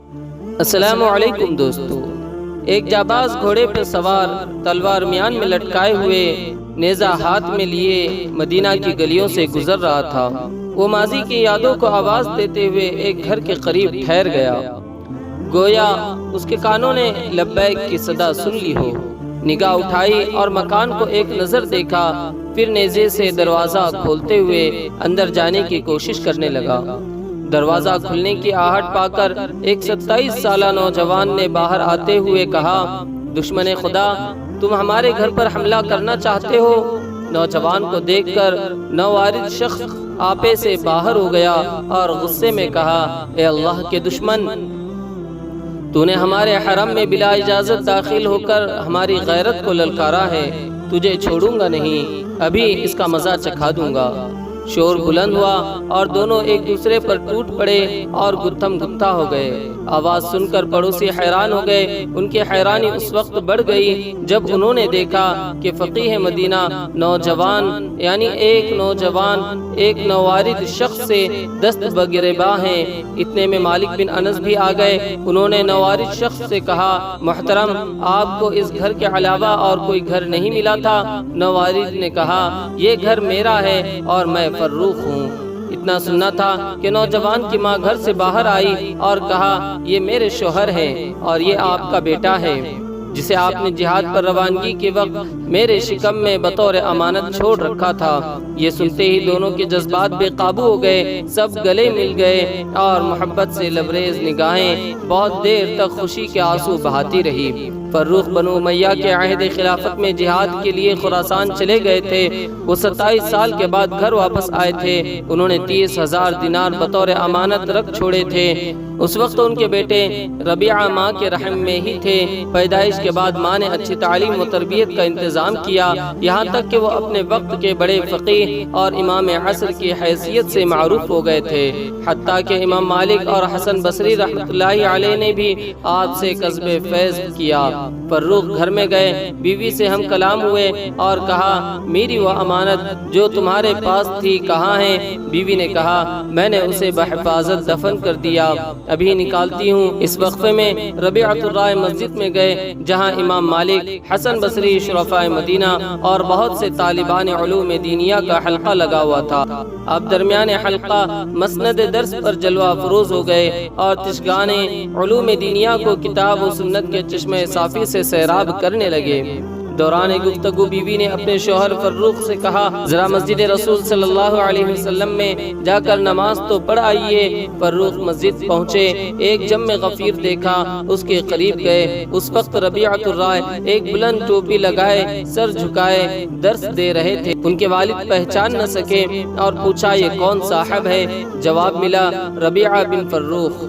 السلام علیکم دوستو۔ ایک جاباز گھوڑے پر سوار، تلوار میان میں لٹکائے ہوئے، نیزہ ہاتھ میں لیے مدینہ کی گلیوں سے گزر رہا تھا۔ وہ ماضی کی یادوں کو آواز دیتے ہوئے ایک گھر کے قریب ٹھہر گیا، گویا اس کے کانوں نے لبیک کی صدا سن لی ہو۔ نگاہ اٹھائی اور مکان کو ایک نظر دیکھا، پھر نیزے سے دروازہ کھولتے ہوئے اندر جانے کی کوشش کرنے لگا۔ دروازہ کھلنے کی آہٹ پا کر ایک 27 سالہ نوجوان نے باہر آتے ہوئے کہا، دشمن خدا، تم ہمارے گھر پر حملہ کرنا چاہتے ہو؟ نوجوان کو دیکھ کر نووارد شخص آپے سے باہر ہو گیا اور غصے میں کہا، اے اللہ کے دشمن، تو نے ہمارے حرم میں بلا اجازت داخل ہو کر ہماری غیرت کو للکارا ہے، تجھے چھوڑوں گا نہیں، ابھی اس کا مزہ چکھا دوں گا۔ شور بلند ہوا اور دونوں ایک دوسرے پر ٹوٹ پڑے اور گتھم گتھا ہو گئے۔ آواز سن کر پڑوسی حیران ہو گئے۔ ان کی حیرانی اس وقت بڑھ گئی جب انہوں نے دیکھا کہ فقیہ مدینہ ایک نوجوان ایک نووارد شخص سے دست بگریباں ہیں۔ اتنے میں مالک بن انس بھی آ گئے۔ انہوں نے نووارد شخص سے کہا، محترم، آپ کو اس گھر کے علاوہ اور کوئی گھر نہیں ملا تھا؟ نووارد نے کہا، یہ گھر میرا ہے اور میں فروخ ہوں۔ اتنا سننا تھا کہ نوجوان کی ماں گھر سے باہر آئی اور کہا، یہ میرے شوہر ہیں اور یہ آپ کا بیٹا ہے جسے آپ نے جہاد پر روانگی کے وقت میرے شکم میں بطور امانت چھوڑ رکھا تھا۔ یہ سنتے ہی دونوں کے جذبات بے قابو ہو گئے، سب گلے مل گئے اور محبت سے لبریز نگاہیں بہت دیر تک خوشی کے آنسو بہاتی رہی۔ فروخ بنو امیہ کے عہد خلافت میں جہاد کے لیے خراسان چلے گئے تھے۔ وہ 27 سال کے بعد گھر واپس آئے تھے۔ انہوں نے 30,000 دینار بطور امانت رکھ چھوڑے تھے۔ اس وقت ان کے بیٹے ربیعہ ماں کے رحم میں ہی تھے۔ پیدائش کے بعد ماں نے اچھی تعلیم و تربیت کا انتظام کیا، یہاں تک کہ وہ اپنے وقت کے بڑے فقیہ اور امام عصر کی حیثیت سے معروف ہو گئے تھے، حتیٰ کہ امام مالک اور حسن بصری رحمۃ اللہ علیہ نے بھی آپ سے کسب فیض کیا۔ فروخ گھر میں گئے، بیوی سے ہم کلام ہوئے اور کہا، میری وہ امانت جو تمہارے پاس تھی کہاں ہے؟ بیوی نے کہا، میں نے اسے بحفاظت دفن کر دیا، ابھی نکالتی ہوں۔ اس وقفے میں ربیعۃ الرائے مسجد میں گئے جہاں امام مالک، حسن بصری، شرفاء مدینہ اور بہت سے طالبان علوم دینیہ کا حلقہ لگا ہوا تھا۔ اب درمیان حلقہ مسند درس پر جلوہ افروز ہو گئے اور تشگان علوم دینیہ کو کتاب و سنت کے چشمے صافی سے سیراب کرنے لگے۔ دوران گفتگو بیوی نے اپنے شوہر فروخ سے کہا، ذرا مسجد رسول صلی اللہ علیہ وسلم میں جا کر نماز تو پڑھ آئیے۔ فروخ مسجد پہنچے، ایک جم غفیر دیکھا، اس کے قریب گئے۔ اس وقت ربیعۃ الرائے ایک بلند ٹوپی لگائے، سر جھکائے درس دے رہے تھے۔ ان کے والد پہچان نہ سکے اور پوچھا، یہ کون صاحب ہے؟ جواب ملا، ربیعہ بن فروخ۔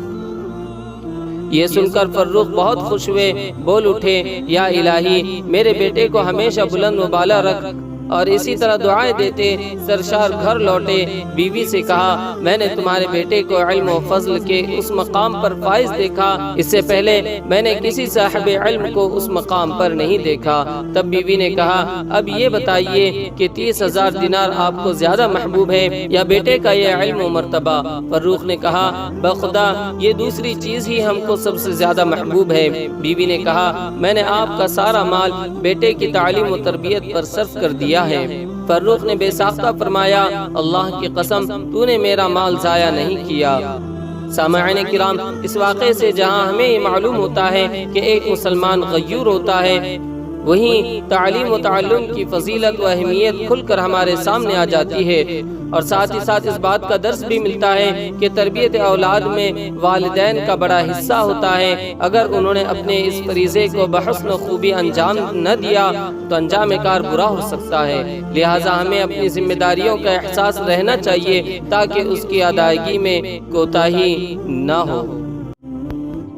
یہ سن کر فروخ بہت خوش ہوئے، بول اٹھے، یا الہی، میرے بیٹے کو ہمیشہ بلند و بالا رکھ، اور اسی طرح دعائیں دیتے سرشار گھر لوٹے۔ بیوی سے کہا، میں نے تمہارے بیٹے کو علم و فضل کے اس مقام پر فائز دیکھا، اس سے پہلے میں نے کسی صاحب علم کو اس مقام پر نہیں دیکھا۔ تب بیوی نے کہا، اب یہ بتائیے کہ 30,000 دینار آپ کو زیادہ محبوب ہے یا بیٹے کا یہ علم و مرتبہ؟ فروخ نے کہا، بخدا، یہ دوسری چیز ہی ہم کو سب سے زیادہ محبوب ہے۔ بیوی نے کہا، میں نے آپ کا سارا مال بیٹے کی تعلیم و تربیت پر صرف کر دیا ہے۔ فروخ نے بے ساختہ فرمایا، اللہ کی قسم، تو نے میرا مال ضائع نہیں کیا۔ سامعین کرام، اس واقعے سے جہاں ہمیں یہ معلوم ہوتا ہے کہ ایک مسلمان غیور ہوتا ہے، وہیں تعلیم و تعلم کی فضیلت و اہمیت کھل کر ہمارے سامنے آ جاتی ہے، اور ساتھ ہی ساتھ اس بات کا درس بھی ملتا ہے کہ تربیت اولاد میں والدین کا بڑا حصہ ہوتا ہے۔ اگر انہوں نے اپنے اس فریضے کو بحسن و خوبی انجام نہ دیا تو انجام کار برا ہو سکتا ہے، لہٰذا ہمیں اپنی ذمہ داریوں کا احساس رہنا چاہیے تاکہ اس کی ادائیگی میں کوتاہی نہ ہو۔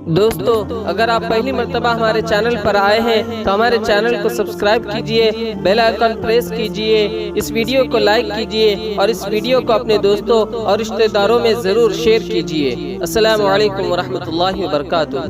دوستو، اگر آپ پہلی مرتبہ ہمارے چینل پر آئے ہیں تو ہمارے چینل کو سبسکرائب کیجئے، بیل آئیکن پریس کیجئے، اس ویڈیو کو لائک کیجئے اور اس ویڈیو کو اپنے دوستوں اور رشتہ داروں میں ضرور شیئر کیجئے۔ السلام علیکم ورحمۃ اللہ وبرکاتہ۔